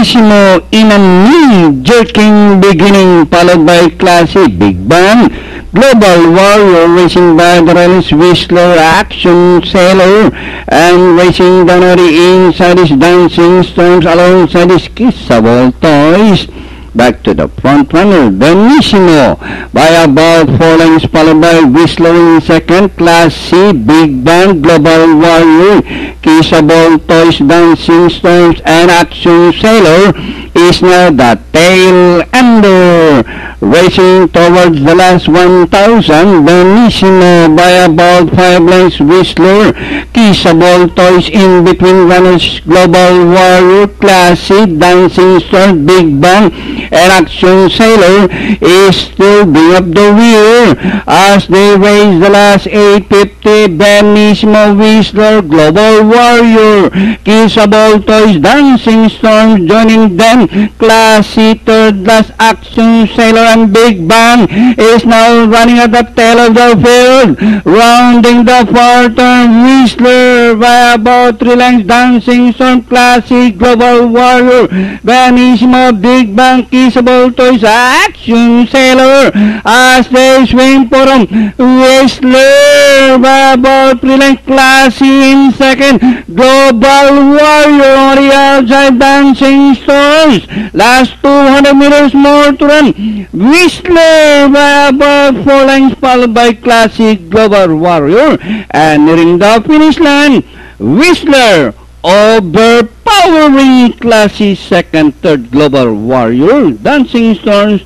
Benissimo in a knee-jerking beginning, followed by classy Big Bang, Global Warrior racing by the Rally's Whistler, Action Sailor, and racing down on the inside is Dancing Storms alongside his Kissable Toys. Back to the front runner, Benissimo, by about 4 lengths, followed by Whistler in second, Classy, Big Bang, Global Warrior, Kissable Toys, Dancing Storms, and Action Sailor is now the tail ender. Racing towards the last 1,000, Benissimo by about 5 lengths, Whistler, Kissable Toys in between runners, Global Warrior, Classy, Dancing Storms, Big Bang, and Action Sailor is still bring up the rear as they race the last 850. Benissimo, Whistler, Global Warrior, Kissable Toys, Dancing Storms joining them. Classy third, last Action Sailor, and Big Bang is now running at the tail of the field. Rounding the far turn, Whistler by about 3 lengths, Dancing Storm, Classy, Global Warrior, Benissimo, Big Bang, Kissable Toys, Action Sailor as they swing for them. Whistler by about 3 lengths, Classy in second, Global Warrior on the outside, Dancing Storms. Last 200 meters more to run. Whistler by about 4 lengths, followed by Classy, Global Warrior, and nearing the finish line, Whistler overpowering Classy second, third, Global Warrior, Dancing Storms,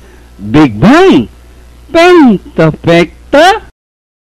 Big Bang, Pentafecta.